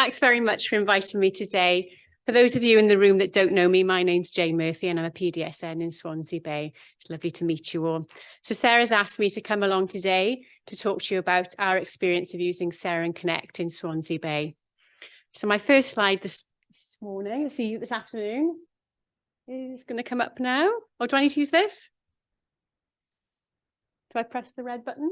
Thanks very much for inviting me today. For those of you in the room that don't know me, my name's Jane Murphy and I'm a PDSN in Swansea Bay. It's lovely to meet you all. So Sarah's asked me to come along today to talk to you about our experience of using SEREN Connect in Swansea Bay. So my first slide this afternoon is going to come up now. Or do I need to use this? Do I press the red button?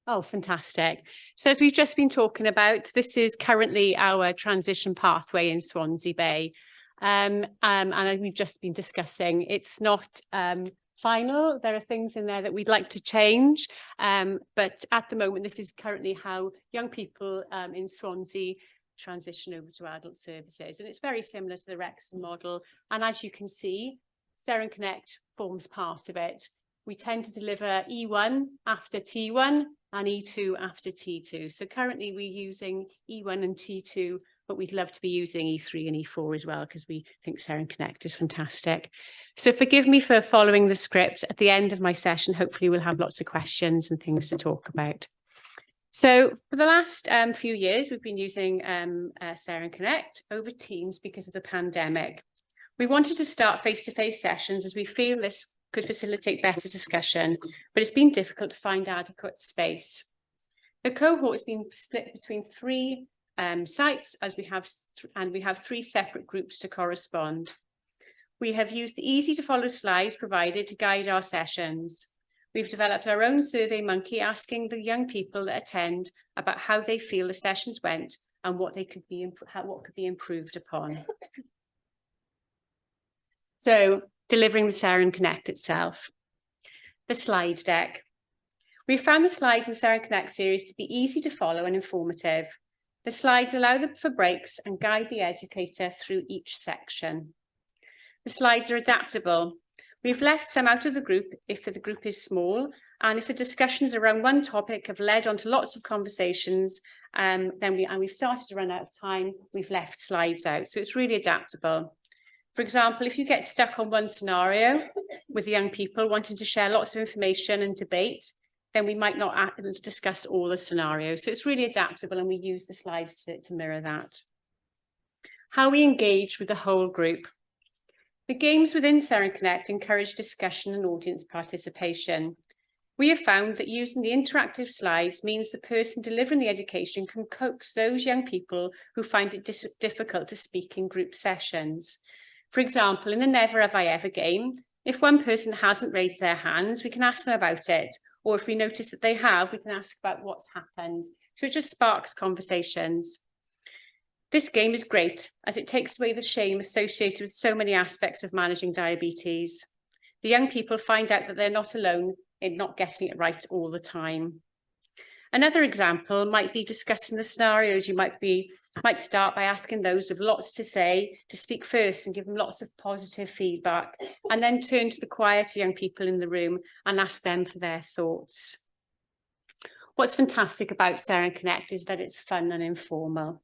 Oh, fantastic. So as we've just been talking about, this is currently our transition pathway in Swansea Bay. And we've just been discussing, it's not final. There are things in there that we'd like to change. But at the moment, this is currently how young people in Swansea transition over to adult services. And it's very similar to the Wrexham model. And as you can see, SEREN Connect forms part of it. We tend to deliver E1 after T1 and E2 after T2. So currently we're using E1 and T2, but we'd love to be using E3 and E4 as well, because we think SEREN Connect is fantastic. So forgive me for following the script. At the end of my session, hopefully we'll have lots of questions and things to talk about. So for the last few years, we've been using SEREN Connect over Teams because of the pandemic. We wanted to start face-to-face sessions as we feel this could facilitate better discussion, but it's been difficult to find adequate space. The cohort has been split between three sites as we have three separate groups to correspond. We have used the easy to follow slides provided to guide our sessions. We've developed our own survey monkey asking the young people that attend about how they feel the sessions went and what could be improved upon. So, delivering the SEREN Connect itself. The slide deck. We found the slides in SEREN Connect series to be easy to follow and informative. The slides allow for breaks and guide the educator through each section. The slides are adaptable. We've left some out of the group if the group is small, and if the discussions around one topic have led on to lots of conversations, we've started to run out of time, we've left slides out. So it's really adaptable. For example, if you get stuck on one scenario with young people wanting to share lots of information and debate, then we might not discuss all the scenarios. So it's really adaptable and we use the slides to mirror that. How we engage with the whole group. The games within SEREN Connect encourage discussion and audience participation. We have found that using the interactive slides means the person delivering the education can coax those young people who find it difficult to speak in group sessions. For example, in the Never Have I Ever game, if one person hasn't raised their hands, we can ask them about it. Or if we notice that they have, we can ask about what's happened. So it just sparks conversations. This game is great as it takes away the shame associated with so many aspects of managing diabetes. The young people find out that they're not alone in not getting it right all the time. Another example might be discussing the scenarios. You might start by asking those with lots to say to speak first and give them lots of positive feedback, and then turn to the quieter young people in the room and ask them for their thoughts. What's fantastic about SEREN Connect is that it's fun and informal.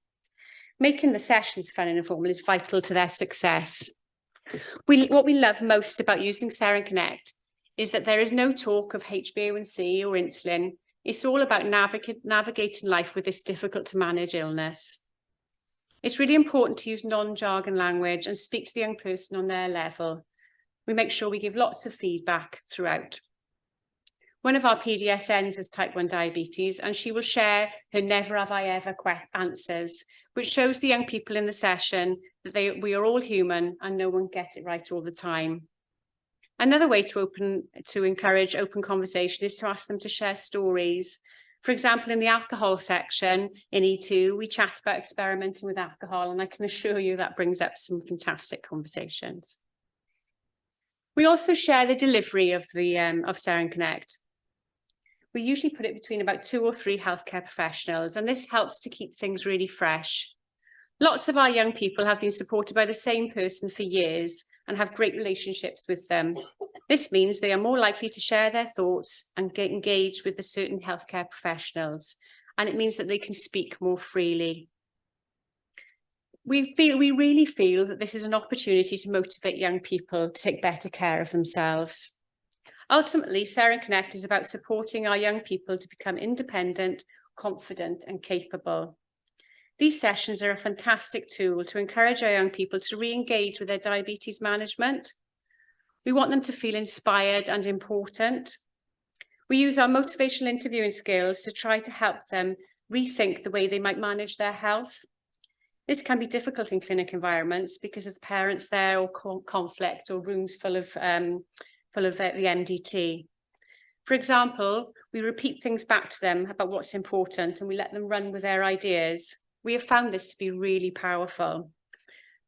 Making the sessions fun and informal is vital to their success. What we love most about using SEREN Connect is that there is no talk of HbA1c or insulin. It's all about navigating life with this difficult to manage illness. It's really important to use non-jargon language and speak to the young person on their level. We make sure we give lots of feedback throughout. One of our PDSNs has type 1 diabetes, and she will share her Never Have I Ever answers, which shows the young people in the session that we are all human and no one gets it right all the time. Another way to encourage open conversation is to ask them to share stories. For example, in the alcohol section in E2, we chat about experimenting with alcohol, and I can assure you that brings up some fantastic conversations. We also share the delivery of SEREN Connect. We usually put it between about 2 or 3 healthcare professionals, and this helps to keep things really fresh. Lots of our young people have been supported by the same person for years and have great relationships with them. This means they are more likely to share their thoughts and get engaged with the certain healthcare professionals, and it means that they can speak more freely. We really feel that this is an opportunity to motivate young people to take better care of themselves. Ultimately, SEREN Connect is about supporting our young people to become independent, confident and capable. These sessions are a fantastic tool to encourage our young people to re-engage with their diabetes management. We want them to feel inspired and important. We use our motivational interviewing skills to try to help them rethink the way they might manage their health. This can be difficult in clinic environments because of parents there or conflict or rooms full of the MDT. For example, we repeat things back to them about what's important and we let them run with their ideas. We have found this to be really powerful.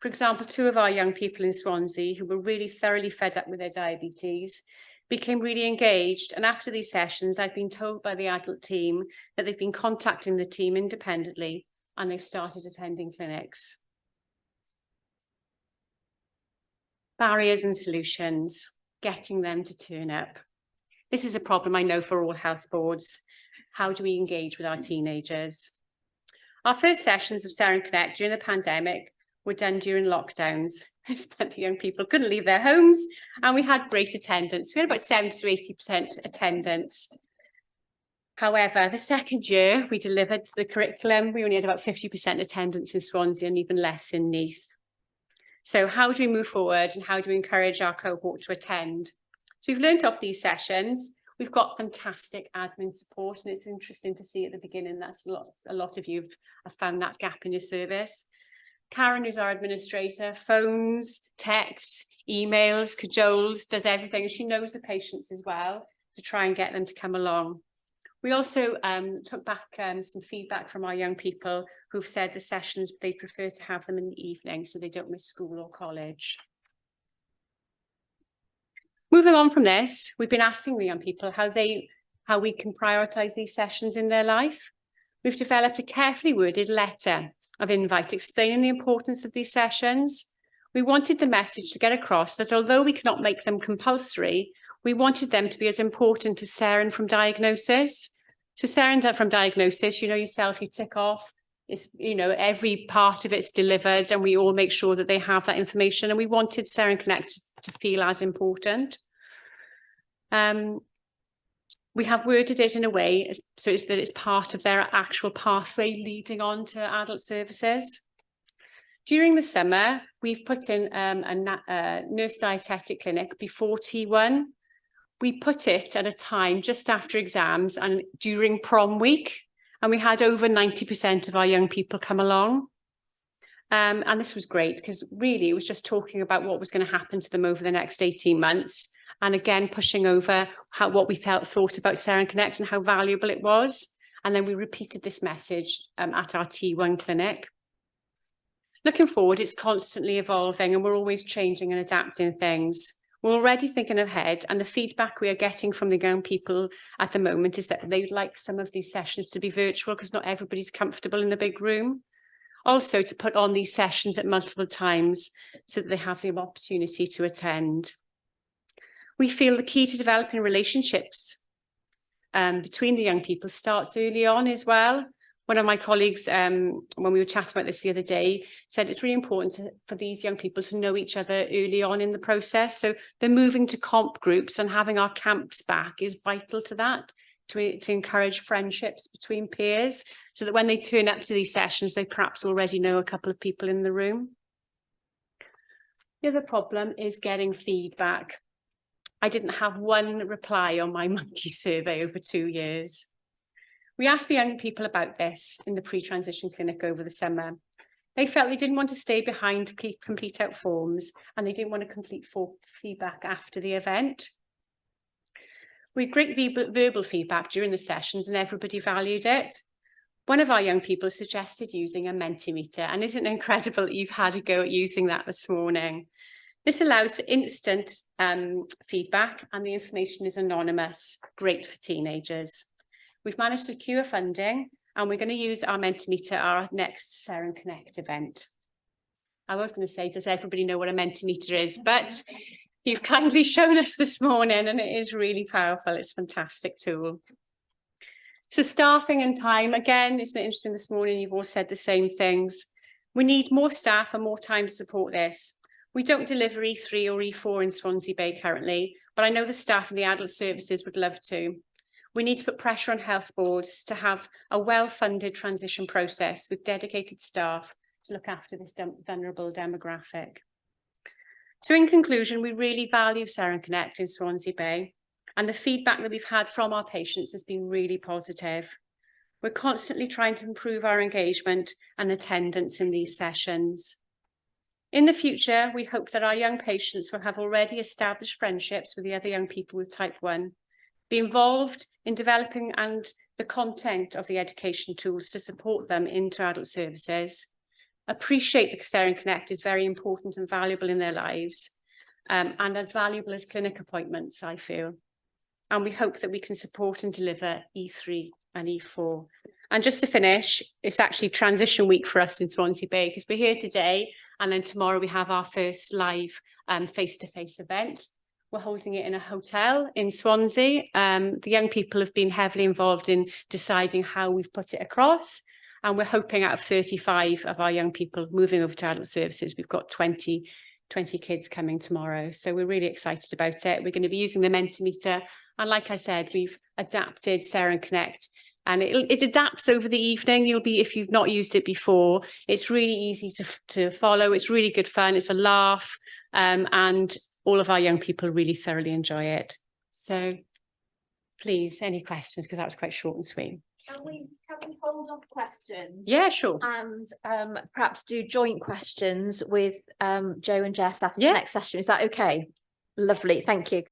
For example, 2 of our young people in Swansea who were really thoroughly fed up with their diabetes became really engaged, and after these sessions I've been told by the adult team that they've been contacting the team independently and they've started attending clinics. Barriers and solutions, getting them to turn up. This is a problem I know for all health boards. How do we engage with our teenagers? Our first sessions of SEREN Connect during the pandemic were done during lockdowns. The young people couldn't leave their homes and we had great attendance. We had about 70 to 80% attendance. However, the second year we delivered the curriculum, we only had about 50% attendance in Swansea and even less in Neath. So how do we move forward and how do we encourage our cohort to attend? So we've learned off these sessions. We've got fantastic admin support, and it's interesting to see at the beginning that's a lot of you have found that gap in your service. Karen, who's our administrator, phones, texts, emails, cajoles, does everything. She knows the patients as well to try and get them to come along. We also took back some feedback from our young people who've said the sessions, they prefer to have them in the evening so they don't miss school or college. Moving on from this, we've been asking the young people how we can prioritise these sessions in their life. We've developed a carefully worded letter of invite explaining the importance of these sessions. We wanted the message to get across that although we cannot make them compulsory, we wanted them to be as important as SEREN from diagnosis. So SEREN from diagnosis, you know yourself, you tick off, it's, you know, every part of it's delivered and we all make sure that they have that information, and we wanted SEREN Connect to feel as important. We have worded it in a way so that it's part of their actual pathway leading on to adult services. During the summer, we've put in a nurse dietetic clinic before T1. We put it at a time just after exams and during prom week, and we had over 90% of our young people come along. And this was great because really it was just talking about what was going to happen to them over the next 18 months. And again, pushing over what we thought about SEREN Connect and how valuable it was. And then we repeated this message at our T1 clinic. Looking forward, it's constantly evolving and we're always changing and adapting things. We're already thinking ahead, and the feedback we are getting from the young people at the moment is that they'd like some of these sessions to be virtual because not everybody's comfortable in a big room. Also to put on these sessions at multiple times so that they have the opportunity to attend. We feel the key to developing relationships between the young people starts early on as well. One of my colleagues, when we were chatting about this the other day, said it's really important for these young people to know each other early on in the process. So they're moving to comp groups, and having our camps back is vital to that, to encourage friendships between peers, so that when they turn up to these sessions, they perhaps already know a couple of people in the room. The other problem is getting feedback. I didn't have one reply on my monkey survey over 2 years. We asked the young people about this in the pre-transition clinic over the summer. They felt they didn't want to stay behind to complete out forms, and they didn't want to complete feedback after the event. We had great verbal feedback during the sessions and everybody valued it. One of our young people suggested using a Mentimeter, and isn't it incredible that you've had a go at using that this morning? This allows for instant feedback and the information is anonymous, great for teenagers. We've managed to secure funding and we're going to use our Mentimeter at our next SEREN Connect event. I was going to say, does everybody know what a Mentimeter is? But you've kindly shown us this morning and it is really powerful. It's a fantastic tool. So staffing and time, again, isn't it interesting this morning? You've all said the same things. We need more staff and more time to support this. We don't deliver E3 or E4 in Swansea Bay currently, but I know the staff in the adult services would love to. We need to put pressure on health boards to have a well-funded transition process with dedicated staff to look after this vulnerable demographic. So in conclusion, we really value SEREN Connect in Swansea Bay, and the feedback that we've had from our patients has been really positive. We're constantly trying to improve our engagement and attendance in these sessions. In the future, we hope that our young patients will have already established friendships with the other young people with type 1, be involved in developing and the content of the education tools to support them into adult services, appreciate that SEREN Connect is very important and valuable in their lives, and as valuable as clinic appointments, I feel. And we hope that we can support and deliver E3 and E4. And just to finish, it's actually transition week for us in Swansea Bay, because we're here today, and then tomorrow we have our first live face-to-face event. We're holding it in a hotel in Swansea. The young people have been heavily involved in deciding how we've put it across. And we're hoping out of 35 of our young people moving over to adult services, we've got 20 kids coming tomorrow. So we're really excited about it. We're going to be using the Mentimeter. And like I said, we've adapted SEREN Connect, and it adapts over the evening. If you've not used it before, it's really easy to follow. It's really good fun. It's a laugh. And all of our young people really thoroughly enjoy it. So please, any questions, because that was quite short and sweet. Can we hold off questions? Yeah, sure. And perhaps do joint questions with Joe and Jess after the next session. Is that okay? Lovely, thank you.